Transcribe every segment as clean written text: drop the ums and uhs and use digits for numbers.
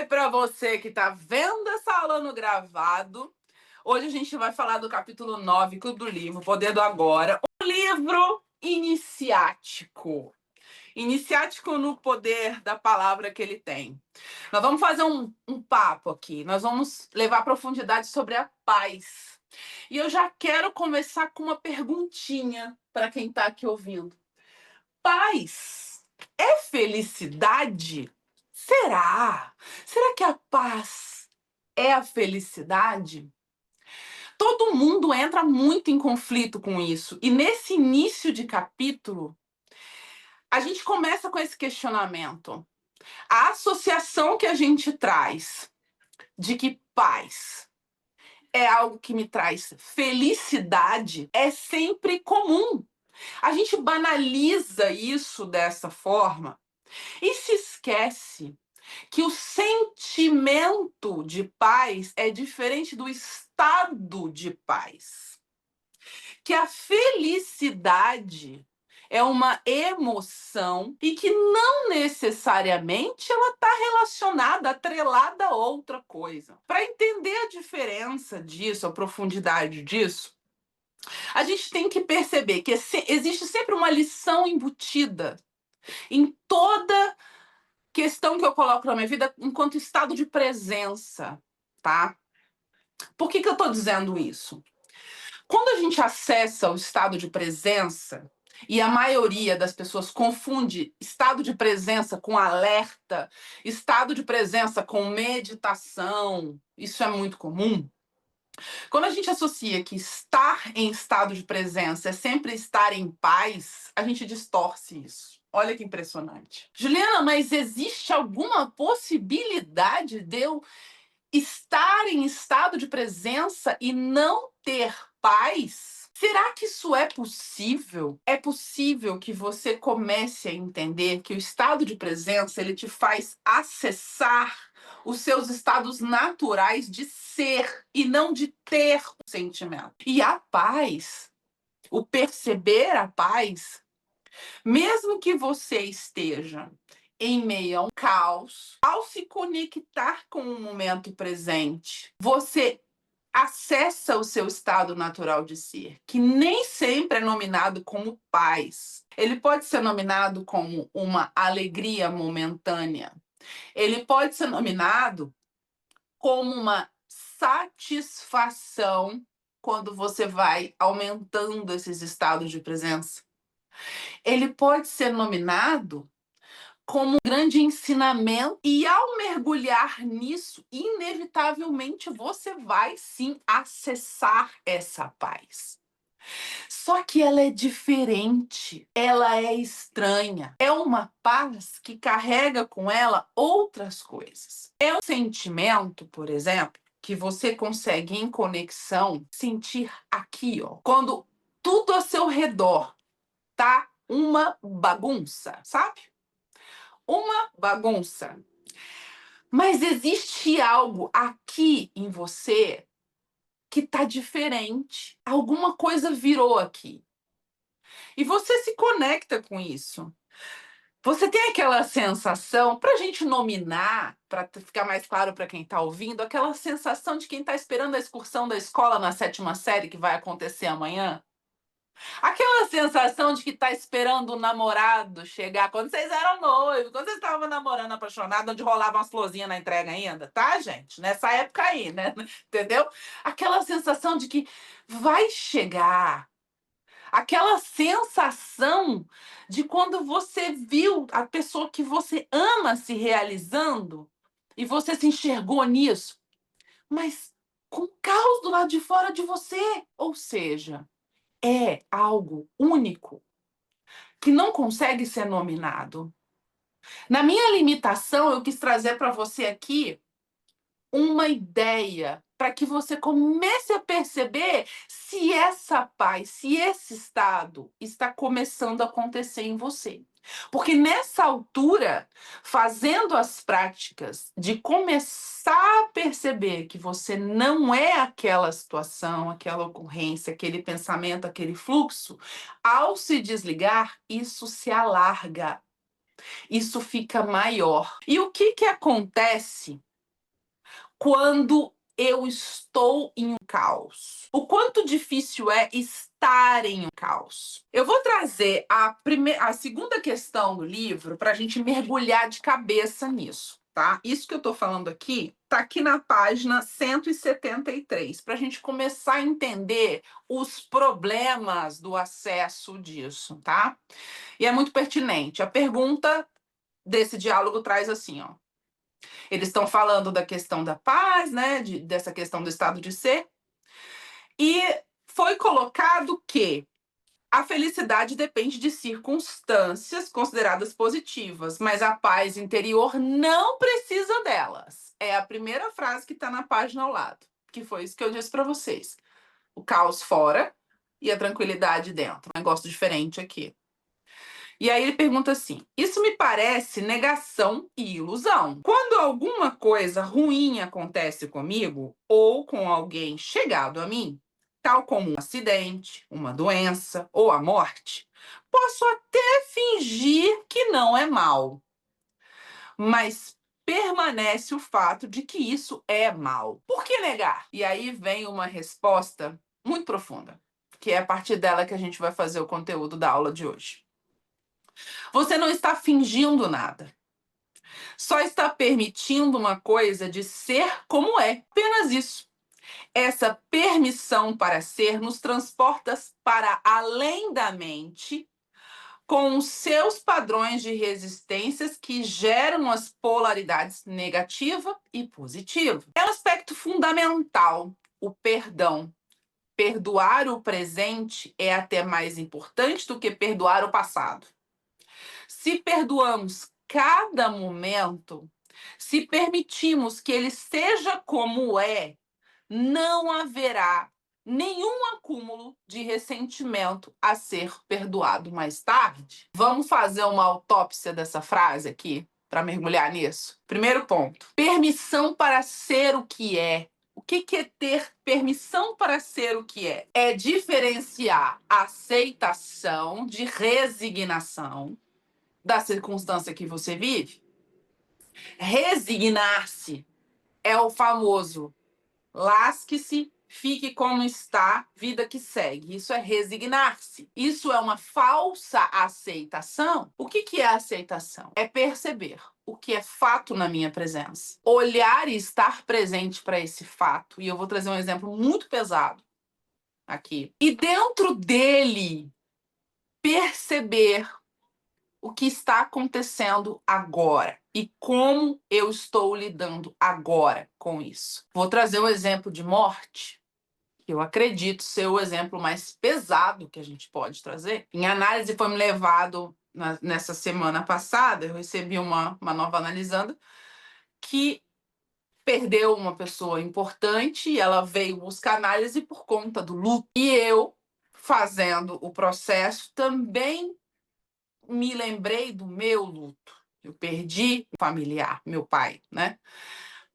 Oi para você que está vendo essa aula no gravado. Hoje a gente vai falar do capítulo 9 do livro Poder do Agora, um livro iniciático. Iniciático no poder da palavra que ele tem. Nós vamos fazer um papo aqui, nós vamos levar profundidade sobre a paz. E eu já quero começar com uma perguntinha para quem está aqui ouvindo. Paz é felicidade? Será? Será que a paz é a felicidade? Todo mundo entra muito em conflito com isso. E nesse início de capítulo, a gente começa com esse questionamento. A associação que a gente traz de que paz é algo que me traz felicidade é sempre comum. A gente banaliza isso dessa forma e se esquece que o sentimento de paz é diferente do estado de paz. Que a felicidade é uma emoção e que não necessariamente ela está relacionada, atrelada a outra coisa. Para entender a diferença disso, a profundidade disso, a gente tem que perceber que existe sempre uma lição embutida em toda questão que eu coloco na minha vida enquanto estado de presença, tá? Por que eu estou dizendo isso? Quando a gente acessa o estado de presença, e a maioria das pessoas confunde estado de presença com alerta, estado de presença com meditação, isso é muito comum. Quando a gente associa que estar em estado de presença é sempre estar em paz, a gente distorce isso. Olha que impressionante. Juliana, mas existe alguma possibilidade de eu estar em estado de presença e não ter paz? Será que isso é possível? É possível que você comece a entender que o estado de presença ele te faz acessar os seus estados naturais de ser e não de ter um sentimento. E a paz, o perceber a paz, mesmo que você esteja em meio a um caos, ao se conectar com o momento presente, você acessa o seu estado natural de ser, que nem sempre é nominado como paz. Ele pode ser nominado como uma alegria momentânea. Ele pode ser nominado como uma satisfação quando você vai aumentando esses estados de presença. Ele pode ser nominado como um grande ensinamento, e ao mergulhar nisso, inevitavelmente você vai sim acessar essa paz. Só que ela é diferente, ela é estranha. É uma paz que carrega com ela outras coisas. É um sentimento, por exemplo, que você consegue em conexão sentir aqui, ó, quando tudo ao seu redor tá uma bagunça, sabe? Uma bagunça. Mas existe algo aqui em você que tá diferente. Alguma coisa virou aqui. E você se conecta com isso. Você tem aquela sensação, para a gente nominar, para ficar mais claro para quem está ouvindo, aquela sensação de quem está esperando a excursão da escola na 7ª série que vai acontecer amanhã? Aquela sensação de que tá esperando o namorado chegar quando vocês eram noivos, quando vocês estavam namorando, apaixonado, onde rolavam as florzinhas na entrega ainda, tá, gente? Nessa época aí, né? Entendeu? Aquela sensação de que vai chegar. Aquela sensação de quando você viu a pessoa que você ama se realizando e você se enxergou nisso, mas com caos do lado de fora de você. Ou seja, é algo único que não consegue ser nominado. Na minha limitação, eu quis trazer para você aqui uma ideia para que você comece a perceber se essa paz, se esse estado está começando a acontecer em você. Porque nessa altura, fazendo as práticas de começar a perceber que você não é aquela situação, aquela ocorrência, aquele pensamento, aquele fluxo, ao se desligar, isso se alarga, isso fica maior. E o que acontece quando eu estou em um caos. O quanto difícil é estar em um caos. Eu vou trazer a segunda questão do livro para a gente mergulhar de cabeça nisso, tá? Isso que eu estou falando aqui está aqui na página 173, para a gente começar a entender os problemas do acesso disso, tá? E é muito pertinente. A pergunta desse diálogo traz assim, ó. Eles estão falando da questão da paz, né? Dessa questão do estado de ser. E foi colocado que a felicidade depende de circunstâncias consideradas positivas, mas a paz interior não precisa delas. É a primeira frase que está na página ao lado, que foi isso que eu disse para vocês. O caos fora e a tranquilidade dentro. Um negócio diferente aqui. E aí ele pergunta assim: isso me parece negação e ilusão. Quando alguma coisa ruim acontece comigo ou com alguém chegado a mim, tal como um acidente, uma doença ou a morte, posso até fingir que não é mal, mas permanece o fato de que isso é mal. Por que negar? E aí vem uma resposta muito profunda, que é a partir dela que a gente vai fazer o conteúdo da aula de hoje. Você não está fingindo nada. Só está permitindo uma coisa de ser como é. Apenas isso. Essa permissão para ser nos transporta para além da mente, com os seus padrões de resistências que geram as polaridades negativa e positiva. É um aspecto fundamental, o perdão. Perdoar o presente é até mais importante do que perdoar o passado. Se perdoamos cada momento, se permitimos que ele seja como é, não haverá nenhum acúmulo de ressentimento a ser perdoado mais tarde. Vamos fazer uma autópsia dessa frase aqui, para mergulhar nisso? Primeiro ponto: permissão para ser o que é. O que é ter permissão para ser o que é? É diferenciar aceitação de resignação da circunstância que você vive. Resignar-se é o famoso lasque-se, fique como está, vida que segue. Isso é resignar-se. Isso é uma falsa aceitação. O que é aceitação? É perceber o que é fato na minha presença. Olhar e estar presente para esse fato. E eu vou trazer um exemplo muito pesado aqui. E dentro dele, perceber o que está acontecendo agora e como eu estou lidando agora com isso. Vou trazer um exemplo de morte, que eu acredito ser o exemplo mais pesado que a gente pode trazer. Em análise foi me levado, nessa semana passada, eu recebi uma nova analisanda que perdeu uma pessoa importante e ela veio buscar análise por conta do luto. E eu, fazendo o processo, também me lembrei do meu luto. Eu perdi um familiar, meu pai, né?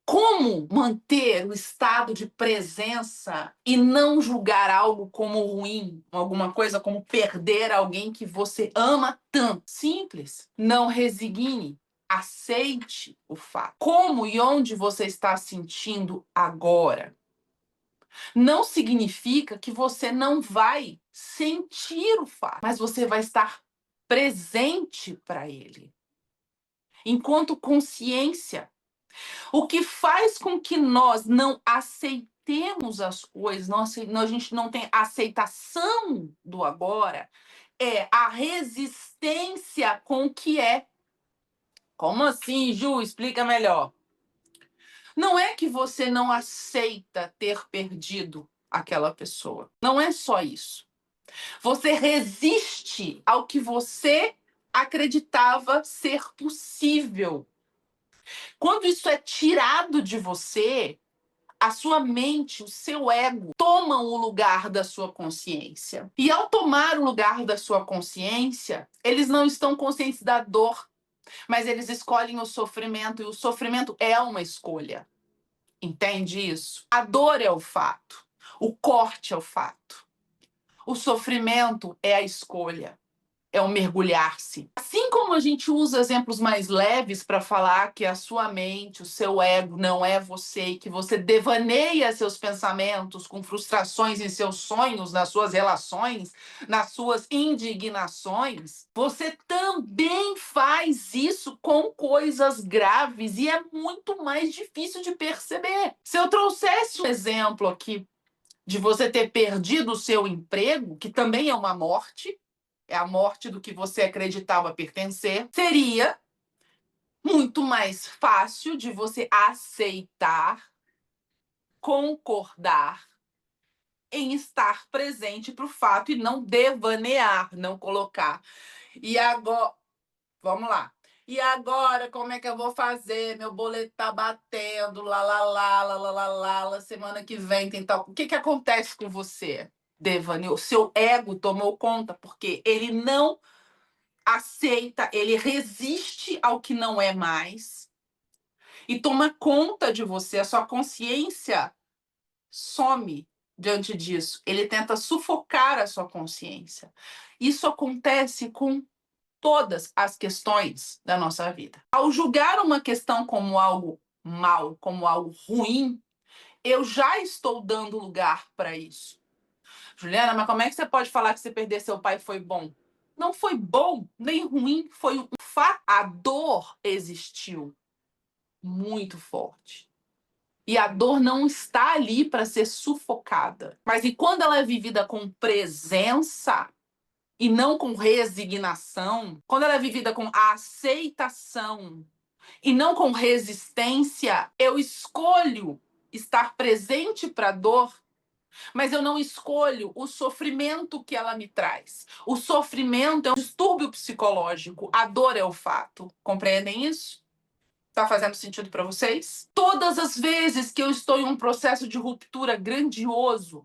Como manter o estado de presença e não julgar algo como ruim, alguma coisa como perder alguém que você ama tanto? Simples. Não resigne. Aceite o fato. Como e onde você está sentindo agora não significa que você não vai sentir o fato, mas você vai estar presente para ele. Enquanto consciência, o que faz com que nós não aceitemos as coisas, a gente não tem aceitação do agora, é a resistência com o que é. Como assim, Ju? Explica melhor. Não é que você não aceita ter perdido aquela pessoa. Não é só isso. Você resiste ao que você acreditava ser possível. Quando isso é tirado de você, a sua mente, o seu ego, tomam o lugar da sua consciência. E ao tomar o lugar da sua consciência, eles não estão conscientes da dor, mas eles escolhem o sofrimento, e o sofrimento é uma escolha. Entende isso? A dor é o fato, o corte é o fato. O sofrimento é a escolha. é um mergulhar-se. Assim como a gente usa exemplos mais leves para falar que a sua mente, o seu ego não é você e que você devaneia seus pensamentos com frustrações em seus sonhos, nas suas relações, nas suas indignações, você também faz isso com coisas graves e é muito mais difícil de perceber. Se eu trouxesse um exemplo aqui de você ter perdido o seu emprego, que também é uma morte, é a morte do que você acreditava pertencer, seria muito mais fácil de você aceitar, concordar em estar presente para o fato e não devanear, não colocar. E agora, vamos lá. E agora, como é que eu vou fazer? Meu boleto tá batendo, lá, lá, lá, lá, lá, lá, lá, lá, semana que vem tem tal. O que que acontece com você, Devani? O seu ego tomou conta, porque ele não aceita, ele resiste ao que não é mais e toma conta de você, a sua consciência some diante disso. Ele tenta sufocar a sua consciência. Isso acontece com todas as questões da nossa vida. Ao julgar uma questão como algo mal, como algo ruim, eu já estou dando lugar para isso. Juliana, mas como é que você pode falar que você perder seu pai foi bom? Não foi bom, nem ruim, foi um fato. A dor existiu muito forte. E a dor não está ali para ser sufocada. Mas e quando ela é vivida com presença e não com resignação, quando ela é vivida com aceitação e não com resistência, eu escolho estar presente para a dor, mas eu não escolho o sofrimento que ela me traz. O sofrimento é um distúrbio psicológico, a dor é o fato. Compreendem isso? Tá fazendo sentido para vocês? Todas as vezes que eu estou em um processo de ruptura grandioso,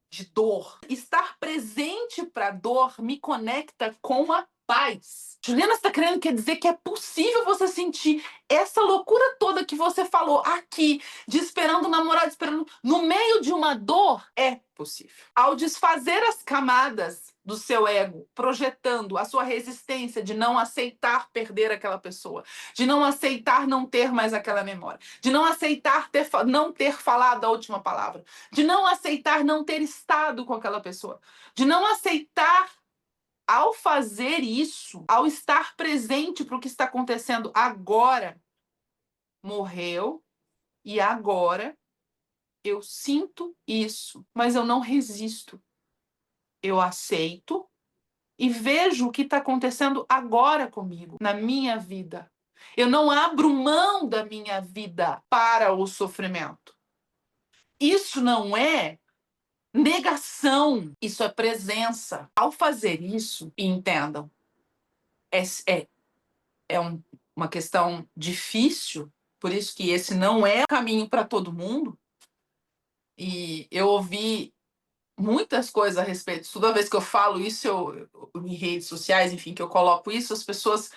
de dor, estar presente para a dor me conecta com a paz. Juliana, você está querendo quer dizer que é possível você sentir essa loucura toda que você falou aqui, de esperando o namorado, esperando no meio de uma dor? É possível. Ao desfazer as camadas do seu ego, projetando a sua resistência de não aceitar perder aquela pessoa, de não aceitar não ter mais aquela memória, de não aceitar não ter falado a última palavra, de não aceitar não ter estado com aquela pessoa, de não aceitar. Ao fazer isso, ao estar presente para o que está acontecendo agora, morreu e agora eu sinto isso, mas eu não resisto. Eu aceito e vejo o que está acontecendo agora comigo, na minha vida. Eu não abro mão da minha vida para o sofrimento. Isso não é negação, isso é presença. Ao fazer isso, e entendam, é, é uma questão difícil, por isso que esse não é o caminho para todo mundo. E eu ouvi muitas coisas a respeito. Toda vez que eu falo isso, em redes sociais, enfim, que eu coloco isso, as pessoas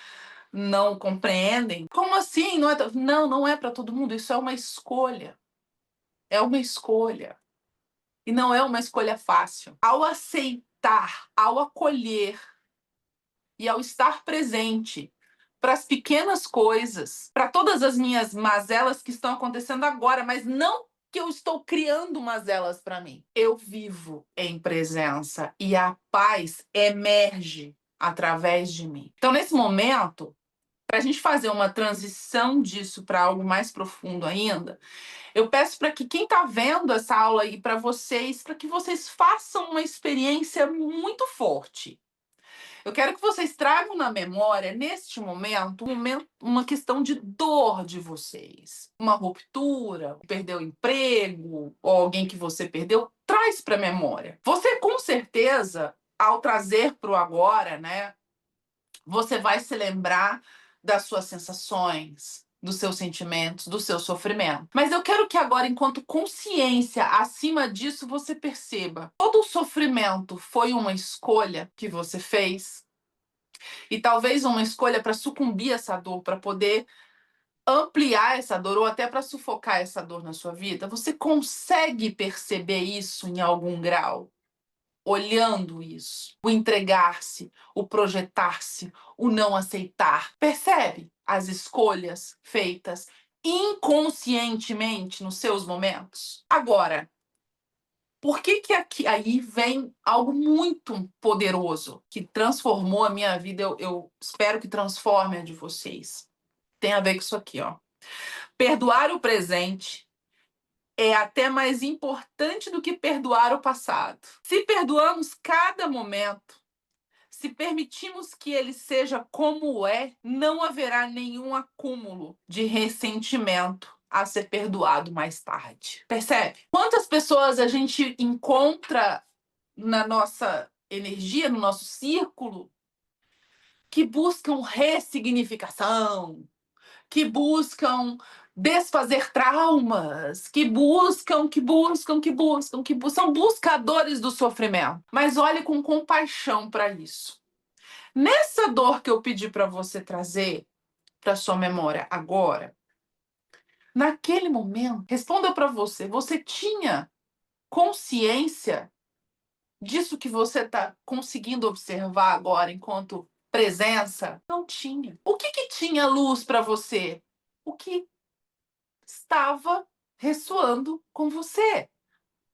não compreendem. Como assim? Não, não é para todo mundo. Isso é uma escolha. É uma escolha. E não é uma escolha fácil. Ao aceitar, ao acolher e ao estar presente para as pequenas coisas, para todas as minhas mazelas que estão acontecendo agora, mas não que eu estou criando mazelas para mim. Eu vivo em presença e a paz emerge através de mim. Então, nesse momento, para a gente fazer uma transição disso para algo mais profundo ainda, eu peço para que quem está vendo essa aula aí para vocês, para que vocês façam uma experiência muito forte. Eu quero que vocês tragam na memória, neste momento, uma questão de dor de vocês. Uma ruptura, perder o emprego, ou alguém que você perdeu, traz para a memória. Você, com certeza, ao trazer para o agora, né, você vai se lembrar das suas sensações, dos seus sentimentos, do seu sofrimento. Mas eu quero que agora, enquanto consciência acima disso, você perceba: todo o sofrimento foi uma escolha que você fez, e talvez uma escolha para sucumbir a essa dor, para poder ampliar essa dor ou até para sufocar essa dor na sua vida. Você consegue perceber isso em algum grau? olhando isso, o entregar-se, o projetar-se, o não aceitar. Percebe as escolhas feitas inconscientemente nos seus momentos? Agora, por que que aqui aí vem algo muito poderoso que transformou a minha vida? Eu espero que transforme a de vocês. Tem a ver com isso aqui, ó. Perdoar o presente é até mais importante do que perdoar o passado. Se perdoamos cada momento, se permitimos que ele seja como é, não haverá nenhum acúmulo de ressentimento a ser perdoado mais tarde. Percebe? Quantas pessoas a gente encontra na nossa energia, no nosso círculo, que buscam ressignificação, que buscam desfazer traumas, são buscadores do sofrimento. Mas olhe com compaixão para isso. Nessa dor que eu pedi para você trazer para sua memória agora, naquele momento, responda para você, você tinha consciência disso que você está conseguindo observar agora enquanto presença? Não tinha. O que que tinha luz para você? O que estava ressoando com você?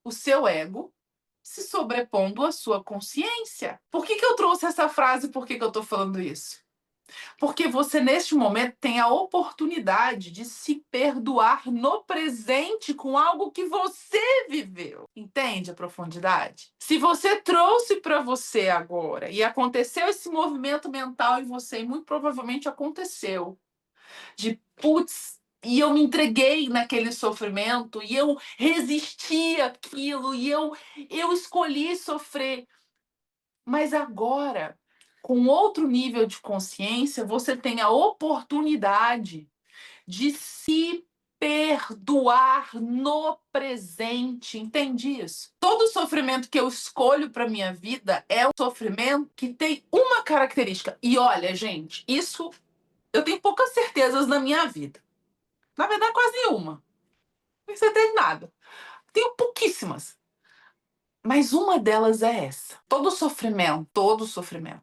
O seu ego se sobrepondo à sua consciência. Por que que eu trouxe essa frase? Por que que eu estou falando isso? Porque você, neste momento, tem a oportunidade de se perdoar no presente com algo que você viveu. Entende a profundidade? Se você trouxe para você agora e aconteceu esse movimento mental em você, e muito provavelmente aconteceu, de putz, e eu me entreguei naquele sofrimento, e eu resisti àquilo, e eu escolhi sofrer. Mas agora, com outro nível de consciência, você tem a oportunidade de se perdoar no presente. Entende isso? Todo sofrimento que eu escolho para minha vida é um sofrimento que tem uma característica. E olha, gente, isso eu tenho poucas certezas na minha vida. Na verdade, quase nenhuma. Não tenho certeza de nada. Tenho pouquíssimas. Mas uma delas é essa. Todo sofrimento,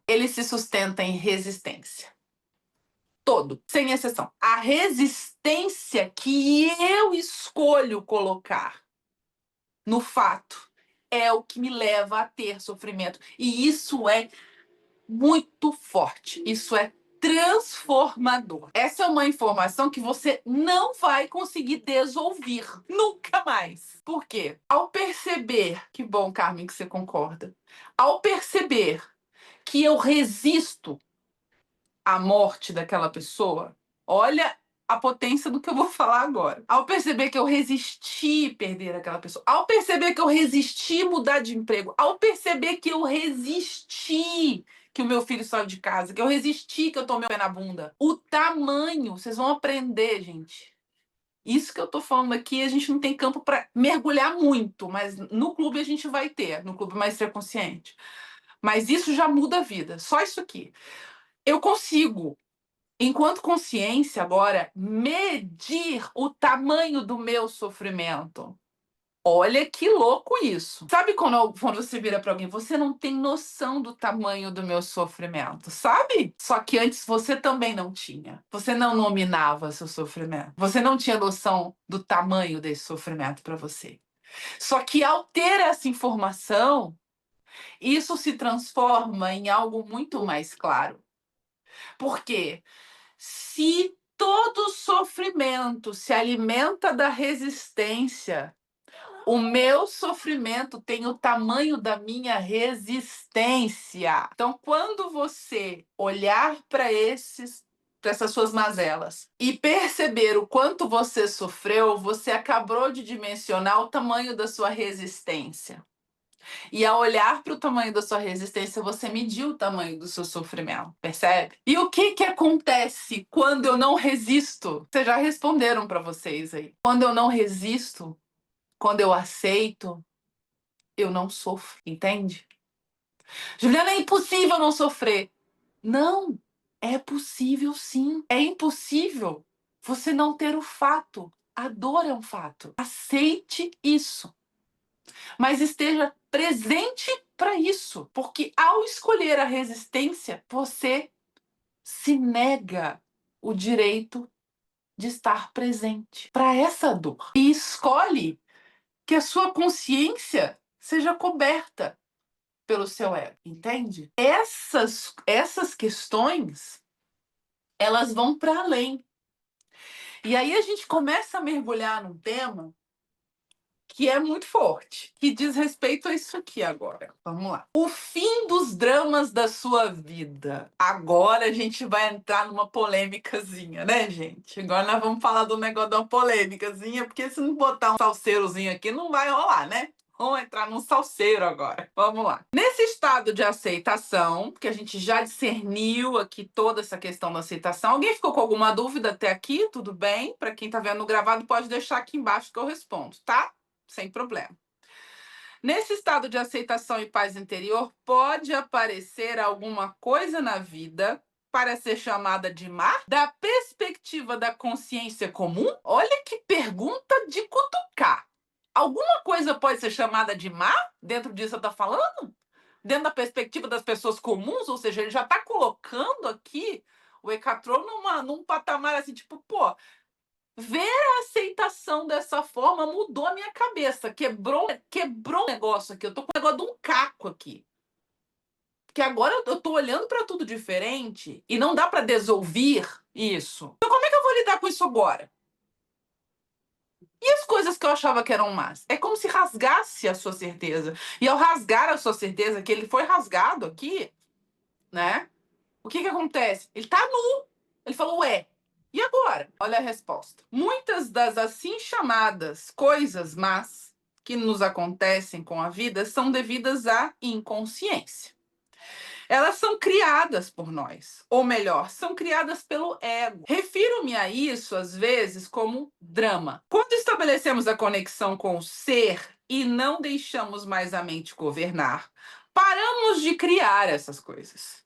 ele se sustenta em resistência. Todo, sem exceção. A resistência que eu escolho colocar no fato é o que me leva a ter sofrimento. E isso é muito forte. Isso é transformador. Essa é uma informação que você não vai conseguir desouvir nunca mais. Por quê? Ao perceber, que bom, Carmen, que você concorda. Ao perceber que eu resisto à morte daquela pessoa, olha a potência do que eu vou falar agora. Ao perceber que eu resisti perder aquela pessoa, ao perceber que eu resisti mudar de emprego, ao perceber que eu resisti que o meu filho saiu de casa, que eu resisti que eu tomei o pé na bunda. O tamanho, vocês vão aprender, gente. Isso que eu tô falando aqui, a gente não tem campo para mergulhar muito, mas no clube a gente vai ter, no Clube Maestria Consciente. Mas isso já muda a vida, só isso aqui. Eu consigo, enquanto consciência agora, medir o tamanho do meu sofrimento. Olha que louco isso. Sabe quando você vira para alguém, você não tem noção do tamanho do meu sofrimento, sabe? Só que antes você também não tinha. Você não nominava seu sofrimento. Você não tinha noção do tamanho desse sofrimento para você. Só que ao ter essa informação, isso se transforma em algo muito mais claro. Por quê? Se todo sofrimento se alimenta da resistência, o meu sofrimento tem o tamanho da minha resistência. Então, quando você olhar para essas suas mazelas e perceber o quanto você sofreu, você acabou de dimensionar o tamanho da sua resistência. E ao olhar para o tamanho da sua resistência, você mediu o tamanho do seu sofrimento, percebe? E o que que acontece quando eu não resisto? Vocês já responderam para vocês aí. Quando eu não resisto, quando eu aceito, eu não sofro, entende? Juliana, é impossível não sofrer. Não, é possível sim. É impossível você não ter o fato. A dor é um fato. Aceite isso. Mas esteja presente para isso, porque ao escolher a resistência, você se nega o direito de estar presente para essa dor e escolhe que a sua consciência seja coberta pelo seu ego, entende? Essas questões, elas vão para além. E aí a gente começa a mergulhar num tema que é muito forte, que diz respeito a isso aqui agora. Vamos lá. O fim dos dramas da sua vida. Agora a gente vai entrar numa polêmicazinha, né, gente? Agora nós vamos falar do negócio da polêmicazinha, porque se não botar um salseirozinho aqui, não vai rolar, né? Vamos entrar num salseiro agora. Vamos lá. Nesse estado de aceitação, que a gente já discerniu aqui toda essa questão da aceitação, alguém ficou com alguma dúvida até aqui? Tudo bem? Para quem está vendo gravado, pode deixar aqui embaixo que eu respondo, tá? Sem problema. Nesse estado de aceitação e paz interior, pode aparecer alguma coisa na vida para ser chamada de má? Da perspectiva da consciência comum? Olha que pergunta de cutucar. Alguma coisa pode ser chamada de má dentro disso que eu estou falando? Dentro da perspectiva das pessoas comuns? Ou seja, ele já está colocando aqui o Eckatroll num patamar assim, tipo, pô, ver a aceitação dessa forma mudou a minha cabeça, quebrou um negócio aqui. Eu tô com o negócio de um caco aqui. Porque agora eu tô olhando para tudo diferente e não dá para desouvir isso. Então como é que eu vou lidar com isso agora? E as coisas que eu achava que eram más? É como se rasgasse a sua certeza. E ao rasgar a sua certeza, que ele foi rasgado aqui, né? O que acontece? Ele tá nu. Ele falou, ué, e agora? Olha a resposta. Muitas das assim chamadas coisas más que nos acontecem com a vida são devidas à inconsciência. Elas são criadas por nós, ou melhor, são criadas pelo ego. Refiro-me a isso, às vezes, como drama. Quando estabelecemos a conexão com o ser e não deixamos mais a mente governar, paramos de criar essas coisas.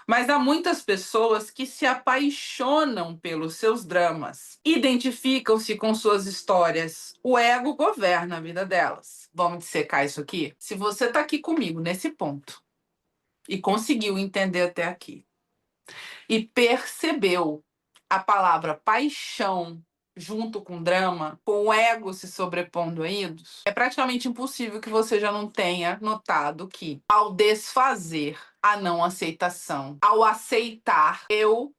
Mas há muitas pessoas que se apaixonam pelos seus dramas, identificam-se com suas histórias. O ego governa a vida delas. Vamos dissecar isso aqui? Se você está aqui comigo nesse ponto e conseguiu entender até aqui e percebeu a palavra paixão junto com drama, com o ego se sobrepondo a isso, é praticamente impossível que você já não tenha notado que, ao desfazer a não aceitação, ao aceitar, eu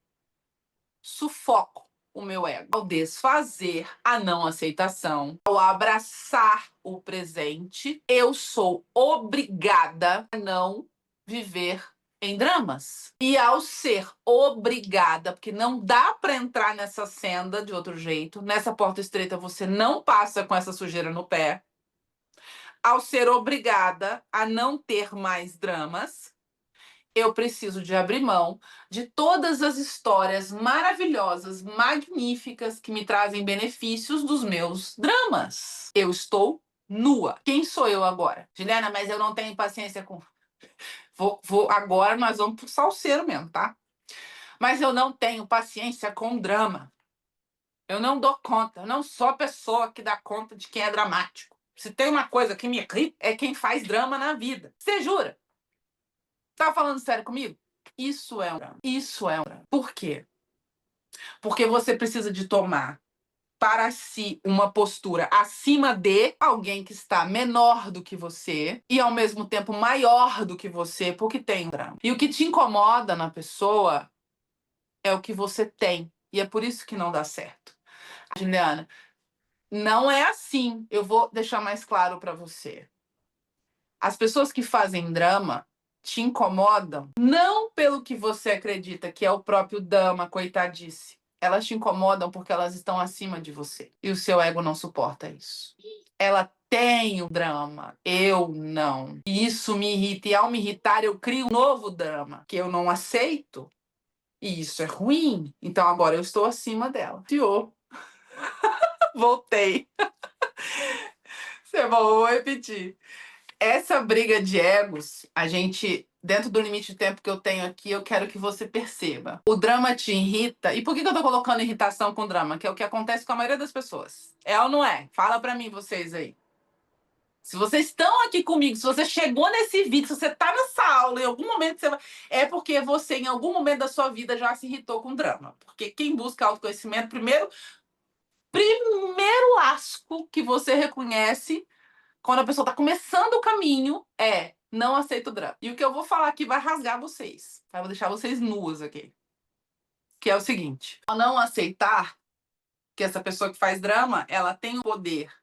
sufoco o meu ego. Ao desfazer a não aceitação, ao abraçar o presente, eu sou obrigada a não viver em dramas. E ao ser obrigada, porque não dá para entrar nessa senda de outro jeito, nessa porta estreita você não passa com essa sujeira no pé. Ao ser obrigada a não ter mais dramas, eu preciso de abrir mão de todas as histórias maravilhosas, magníficas, que me trazem benefícios dos meus dramas. Eu estou nua. Quem sou eu agora? Juliana, mas eu não tenho paciência com... Agora nós vamos pro salseiro mesmo, tá? Mas eu não tenho paciência com drama. Eu não dou conta. Eu não sou a pessoa que dá conta de quem é dramático. Se tem uma coisa que me irrita, é quem faz drama na vida. Você jura? Tá falando sério comigo? Isso é um drama. Isso é um drama. Por quê? Porque você precisa de tomar para si uma postura acima de alguém que está menor do que você e ao mesmo tempo maior do que você, porque tem um drama. E o que te incomoda na pessoa é o que você tem. E é por isso que não dá certo. Juliana, não é assim. Eu vou deixar mais claro para você. As pessoas que fazem drama te incomodam não pelo que você acredita que é o próprio drama, coitadice. Elas te incomodam porque elas estão acima de você. E o seu ego não suporta isso. Ela tem o drama, eu não. E isso me irrita. E ao me irritar, eu crio um novo drama que eu não aceito. E isso é ruim. Então agora eu estou acima dela. Tiô. Voltei. Vou repetir. Essa briga de egos, a gente, dentro do limite de tempo que eu tenho aqui, eu quero que você perceba. O drama te irrita. E por que eu tô colocando irritação com drama? Que é o que acontece com a maioria das pessoas. É ou não é? Fala pra mim, vocês aí. Se vocês estão aqui comigo, se você chegou nesse vídeo, se você está nessa aula, em algum momento você vai... É porque você, em algum momento da sua vida, já se irritou com drama. Porque quem busca autoconhecimento, primeiro lasco que você reconhece quando a pessoa está começando o caminho é não aceita o drama. E o que eu vou falar aqui vai rasgar vocês. Vai deixar vocês nuas aqui. Que é o seguinte: ao não aceitar que essa pessoa que faz drama, ela tem o poder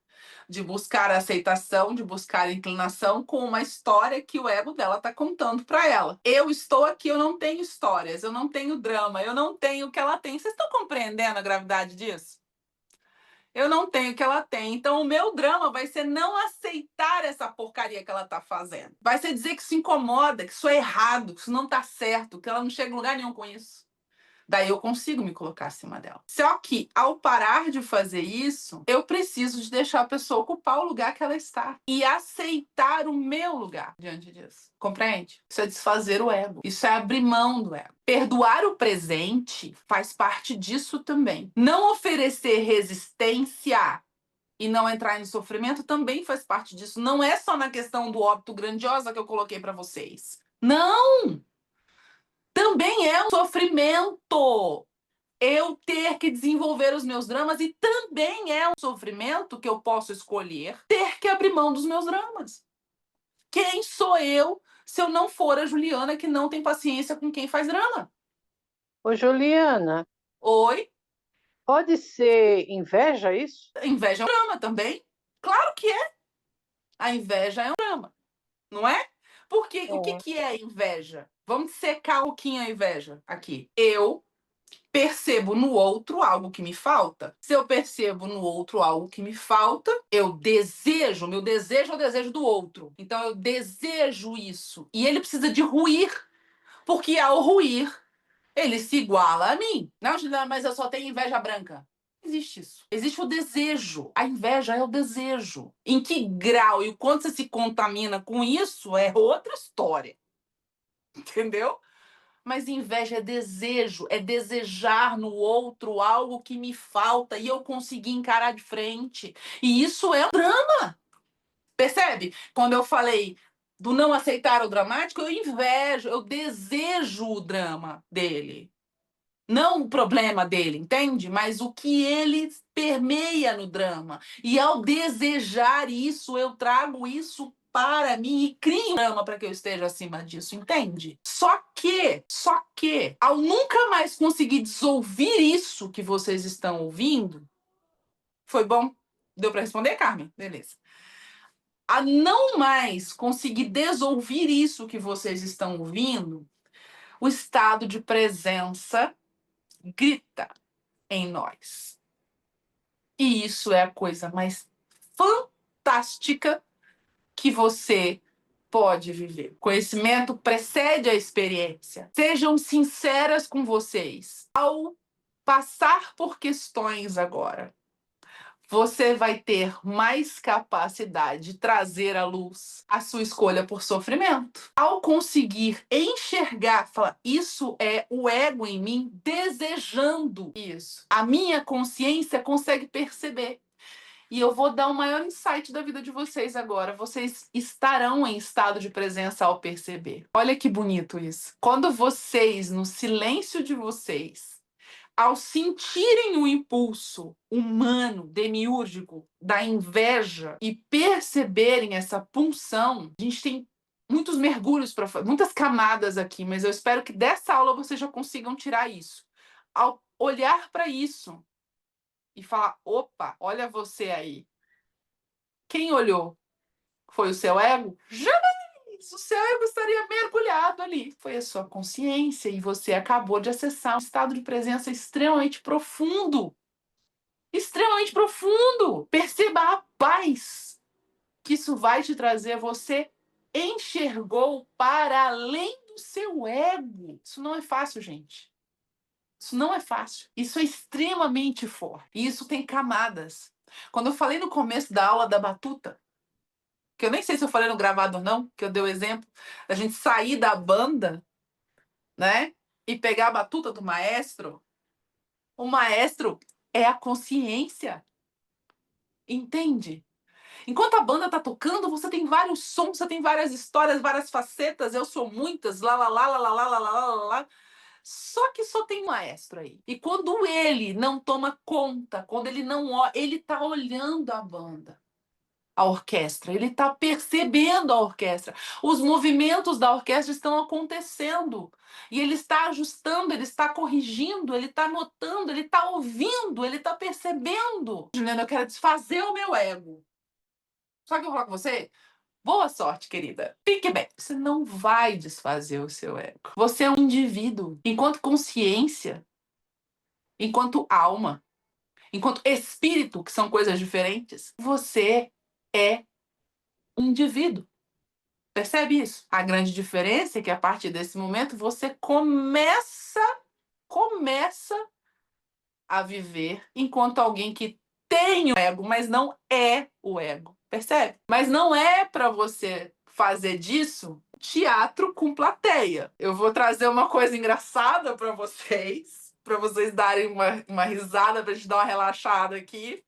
de buscar a aceitação, de buscar a inclinação com uma história que o ego dela está contando para ela. Eu estou aqui, eu não tenho histórias, eu não tenho drama, eu não tenho o que ela tem. Vocês estão compreendendo a gravidade disso? Eu não tenho o que ela tem. Então, o meu drama vai ser não aceitar essa porcaria que ela está fazendo. Vai ser dizer que se incomoda, que isso é errado, que isso não está certo, que ela não chega em lugar nenhum com isso. Daí eu consigo me colocar acima dela. Só que, ao parar de fazer isso, eu preciso de deixar a pessoa ocupar o lugar que ela está. E aceitar o meu lugar diante disso. Compreende? Isso é desfazer o ego. Isso é abrir mão do ego. Perdoar o presente faz parte disso também. Não oferecer resistência e não entrar em sofrimento também faz parte disso. Não é só na questão do óbito grandiosa que eu coloquei para vocês. Não! Também é um sofrimento eu ter que desenvolver os meus dramas e também é um sofrimento que eu posso escolher ter que abrir mão dos meus dramas. Quem sou eu se eu não for a Juliana que não tem paciência com quem faz drama? Ô, Juliana, Oi? pode ser inveja isso? Inveja é um drama também? Claro que é. A inveja é um drama, não é? Porque o É. que é a inveja? Vamos secar um pouquinho a inveja aqui. Eu percebo no outro algo que me falta. Se eu percebo no outro algo que me falta, eu desejo, meu desejo é o desejo do outro. Então eu desejo isso. E ele precisa de ruir, porque ao ruir, ele se iguala a mim. Não, Juliana, mas eu só tenho inveja branca. Não existe isso. Existe o desejo. A inveja é o desejo. Em que grau e o quanto você se contamina com isso é outra história. Entendeu? Mas inveja é desejo, é desejar no outro algo que me falta e eu conseguir encarar de frente. E isso é um drama. Percebe? Quando eu falei do não aceitar o dramático, eu invejo, eu desejo o drama dele. Não o problema dele, entende? Mas o que ele permeia no drama. E ao desejar isso, eu trago isso para mim e crio um drama para que eu esteja acima disso, entende? Só que, ao nunca mais conseguir desouvir isso que vocês estão ouvindo, foi bom? Deu para responder, Carmen? Beleza. A não mais conseguir desouvir isso que vocês estão ouvindo, o estado de presença grita em nós. E isso é a coisa mais fantástica que você pode viver. Conhecimento precede a experiência. Sejam sinceras com vocês. Ao passar por questões agora, você vai ter mais capacidade de trazer à luz a sua escolha por sofrimento. Ao conseguir enxergar, falar, isso é o ego em mim desejando isso. A minha consciência consegue perceber. E eu vou dar o maior insight da vida de vocês agora. Vocês estarão em estado de presença ao perceber. Olha que bonito isso. Quando vocês, no silêncio de vocês, ao sentirem o impulso humano, demiúrgico, da inveja e perceberem essa pulsão, a gente tem muitos mergulhos para fazer, muitas camadas aqui, mas eu espero que dessa aula vocês já consigam tirar isso. Ao olhar para isso e falar: opa, olha você aí. Quem olhou? Foi o seu ego? Jamais! O seu ego estaria mergulhado ali. Foi a sua consciência e você acabou de acessar um estado de presença extremamente profundo. Extremamente profundo. Perceba a paz que isso vai te trazer. Você enxergou para além do seu ego. Isso não é fácil, gente. Isso não é fácil. Isso é extremamente forte. E isso tem camadas. Quando eu falei no começo da aula da batuta, que eu nem sei se eu falei no gravado ou não, que eu dei o exemplo da gente sair da banda, né? E pegar a batuta do maestro. O maestro é a consciência. Entende? Enquanto a banda tá tocando, você tem vários sons, você tem várias histórias, várias facetas. Eu sou muitas, lá, lá, lá, lá, lá, lá, lá, lá, lá, lá. Só que só tem um maestro aí. E quando ele não toma conta, quando ele não olha, ele tá olhando a banda, a orquestra, ele tá percebendo a orquestra. Os movimentos da orquestra estão acontecendo. E ele está ajustando, ele está corrigindo, ele está notando, ele está ouvindo, ele está percebendo. Juliana, eu quero desfazer o meu ego. Só que eu vou falar com você, boa sorte, querida. Fique bem. Você não vai desfazer o seu ego. Você é um indivíduo. Enquanto consciência, enquanto alma, enquanto espírito, que são coisas diferentes, você é um indivíduo. Percebe isso? A grande diferença é que a partir desse momento você começa a viver enquanto alguém que tem o ego, mas não é o ego. Percebe? Mas não é para você fazer disso teatro com plateia. Eu vou trazer uma coisa engraçada para vocês darem uma risada, pra gente dar uma relaxada aqui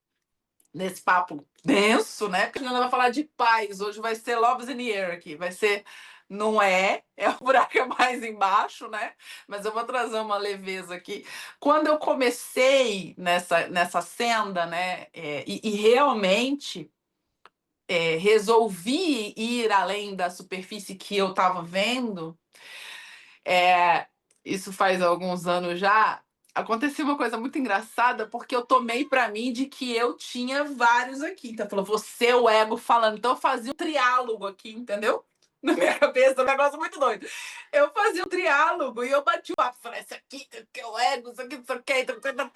nesse papo denso, né? Porque a gente vai falar de paz. Hoje vai ser Loves in the Air aqui. Vai ser. Não é, o buraco é mais embaixo, né? Mas eu vou trazer uma leveza aqui. Quando eu comecei nessa senda, né? E realmente resolvi ir além da superfície que eu estava vendo, isso faz alguns anos já. Aconteceu uma coisa muito engraçada, porque eu tomei pra mim de que eu tinha vários aqui. Então, falou, você é o ego falando. Então, eu fazia um triálogo aqui, entendeu? Na minha cabeça, um negócio muito doido. Eu fazia um triálogo e eu bati o papo. Falei, esse aqui que é o ego, isso aqui, não sei o quê.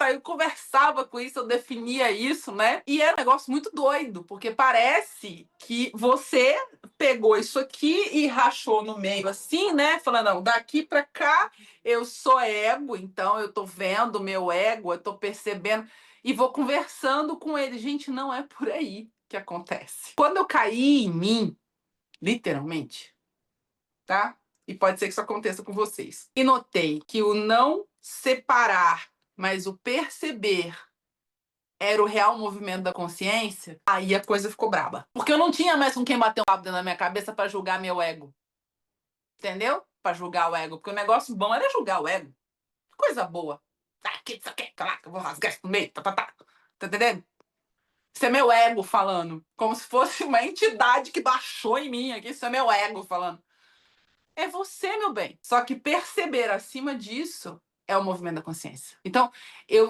Eu conversava com isso, eu definia isso, né? E era um negócio muito doido, porque parece que você pegou isso aqui e rachou no meio assim, né? Falando, não, daqui pra cá eu sou ego, então eu tô vendo o meu ego, eu tô percebendo e vou conversando com ele. Gente, não é por aí que acontece. Quando eu caí em mim, literalmente, tá? E pode ser que isso aconteça com vocês. E notei que o não separar, mas o perceber era o real movimento da consciência, aí a coisa ficou braba. Porque eu não tinha mais com quem bater um papo dentro da minha cabeça para julgar meu ego. Entendeu? Para julgar o ego. Porque o negócio bom era julgar o ego. Coisa boa. Ah, que isso aqui, caraca, eu vou rasgar isso no meio. Tá. Tá entendendo? Isso é meu ego falando. Como se fosse uma entidade que baixou em mim aqui. Isso é meu ego falando. É você, meu bem. Só que perceber acima disso é o movimento da consciência. Então, eu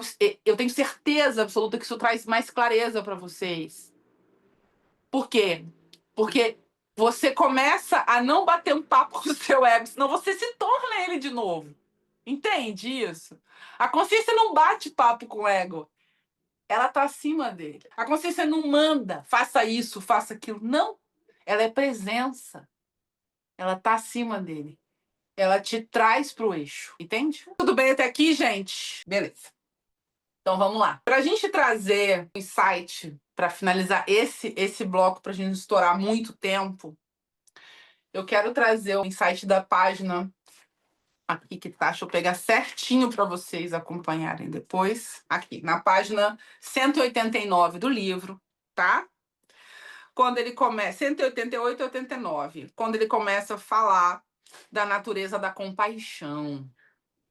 tenho certeza absoluta que isso traz mais clareza para vocês. Por quê? Porque você começa a não bater um papo com o seu ego, senão você se torna ele de novo. Entende isso? A consciência não bate papo com o ego. Ela está acima dele. A consciência não manda, faça isso, faça aquilo. Não. Ela é presença. Ela está acima dele. Ela te traz para o eixo. Entende? Tudo bem até aqui, gente? Beleza. Então vamos lá. Para a gente trazer um insight para finalizar esse bloco, para a gente estourar muito tempo, eu quero trazer o insight da página aqui que tá. Deixa eu pegar certinho para vocês acompanharem depois. Aqui, na página 189 do livro, tá? Quando ele começa, 188 e 89, quando ele começa a falar da natureza da compaixão,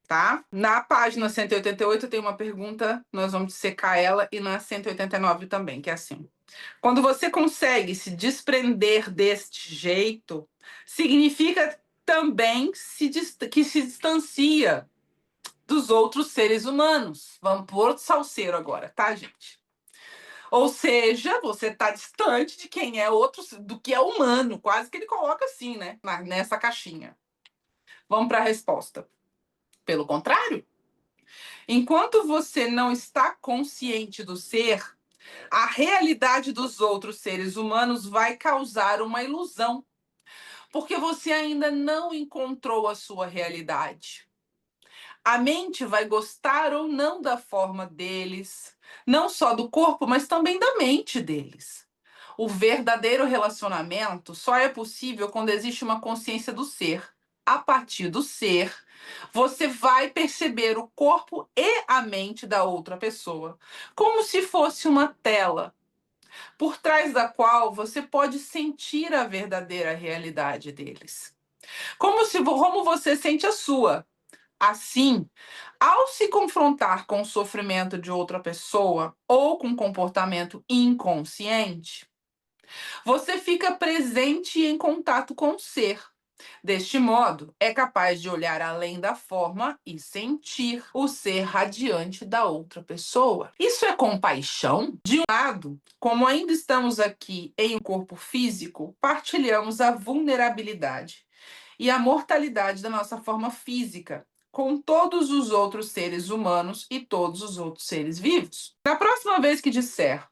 tá? Na página 188 tem uma pergunta, nós vamos dissecar ela, e na 189 também, que é assim. Quando você consegue se desprender deste jeito, significa também que se distancia dos outros seres humanos. Vamos por outro salseiro agora, tá, gente? Ou seja, você está distante de quem é outro, do que é humano. Quase que ele coloca assim, né? Nessa caixinha. Vamos para a resposta. Pelo contrário, enquanto você não está consciente do ser, a realidade dos outros seres humanos vai causar uma ilusão, porque você ainda não encontrou a sua realidade. A mente vai gostar ou não da forma deles, não só do corpo, mas também da mente deles. O verdadeiro relacionamento só é possível quando existe uma consciência do ser. A partir do ser, você vai perceber o corpo e a mente da outra pessoa, como se fosse uma tela. por trás da qual você pode sentir a verdadeira realidade deles. Como você sente a sua. Assim, ao se confrontar com o sofrimento de outra pessoa ou com comportamento inconsciente, você fica presente e em contato com o ser. Deste modo, é capaz de olhar além da forma e sentir o ser radiante da outra pessoa. Isso é compaixão? De um lado, como ainda estamos aqui em um corpo físico, partilhamos a vulnerabilidade e a mortalidade da nossa forma física com todos os outros seres humanos e todos os outros seres vivos. Na próxima vez que disser,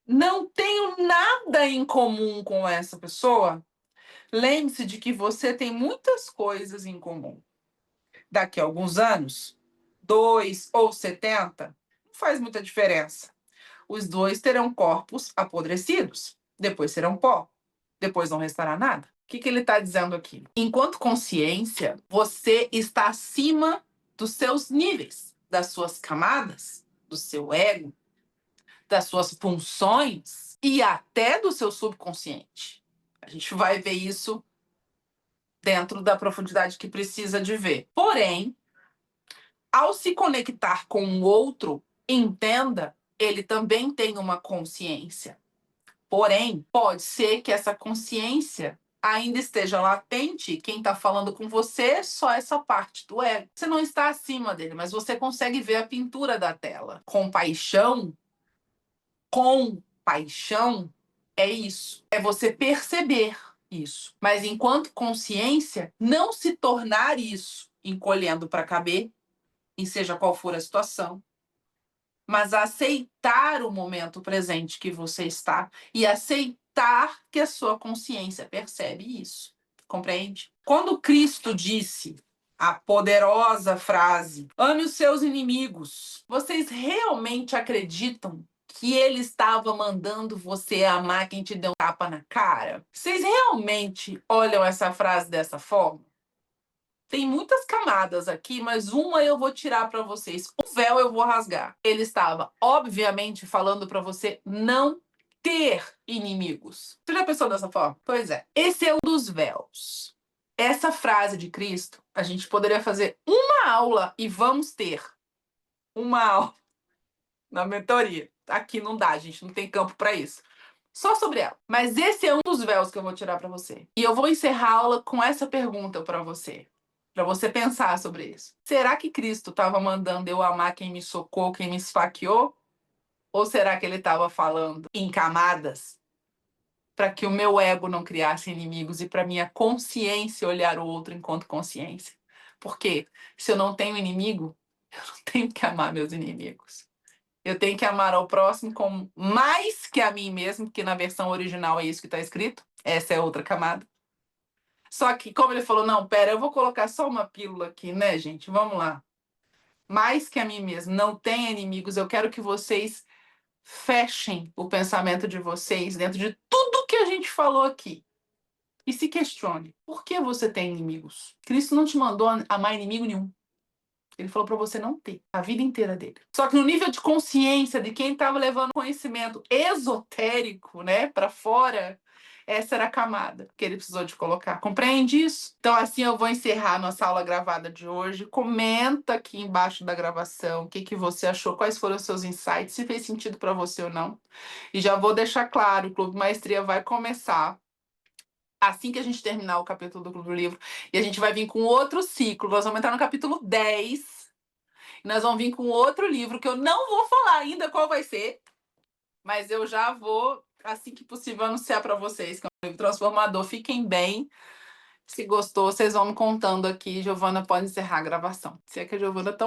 não tenho nada em comum com essa pessoa, lembre-se de que você tem muitas coisas em comum. Daqui a alguns anos, 2 ou 70, não faz muita diferença. Os dois terão corpos apodrecidos, depois serão pó, depois não restará nada. O que ele está dizendo aqui? Enquanto consciência, você está acima dos seus níveis, das suas camadas, do seu ego, das suas funções e até do seu subconsciente. A gente vai ver isso dentro da profundidade que precisa de ver. Porém, ao se conectar com o outro, entenda, ele também tem uma consciência. Porém, pode ser que essa consciência ainda esteja latente, quem está falando com você é só essa parte do ego. Você não está acima dele, mas você consegue ver a pintura da tela. Compaixão é isso. É você perceber isso. Mas enquanto consciência, não se tornar isso, encolhendo para caber, em seja qual for a situação, mas aceitar o momento presente que você está e aceitar que a sua consciência percebe isso. Compreende? Quando Cristo disse a poderosa frase: ame os seus inimigos, vocês realmente acreditam que ele estava mandando você amar quem te deu um tapa na cara? Vocês realmente olham essa frase dessa forma? Tem muitas camadas aqui, mas uma eu vou tirar para vocês. O véu eu vou rasgar. Ele estava, obviamente, falando para você não ter inimigos. Você já pensou dessa forma? Pois é. Esse é um dos véus. Essa frase de Cristo, a gente poderia fazer uma aula e vamos ter uma aula na mentoria. Aqui não dá, a gente não tem campo para isso. Só sobre ela. Mas esse é um dos véus que eu vou tirar para você. E eu vou encerrar a aula com essa pergunta para você pensar sobre isso. Será que Cristo estava mandando eu amar quem me socou, quem me esfaqueou? Ou será que ele estava falando em camadas para que o meu ego não criasse inimigos e para minha consciência olhar o outro enquanto consciência? Porque se eu não tenho inimigo, eu não tenho que amar meus inimigos. Eu tenho que amar ao próximo como mais que a mim mesmo, porque na versão original é isso que está escrito. Essa é outra camada. Só que, como ele falou, não, pera, eu vou colocar só uma pílula aqui, né, gente? Vamos lá. Mais que a mim mesmo, não tenha inimigos. Eu quero que vocês fechem o pensamento de vocês dentro de tudo que a gente falou aqui. E se questione, por que você tem inimigos? Cristo não te mandou amar inimigo nenhum. Ele falou para você não ter a vida inteira dele. Só que no nível de consciência de quem estava levando conhecimento esotérico, né, para fora, essa era a camada que ele precisou de colocar. Compreende isso? Então, assim, eu vou encerrar a nossa aula gravada de hoje. Comenta aqui embaixo da gravação o que você achou, quais foram os seus insights, se fez sentido para você ou não. E já vou deixar claro, o Clube Maestria vai começar assim que a gente terminar o capítulo do Clube do Livro, e a gente vai vir com outro ciclo. Nós vamos entrar no capítulo 10. E nós vamos vir com outro livro que eu não vou falar ainda qual vai ser, mas eu já vou, assim que possível, anunciar para vocês, que é um livro transformador. Fiquem bem. Se gostou, vocês vão me contando aqui. Giovana pode encerrar a gravação. Se é que a Giovana tá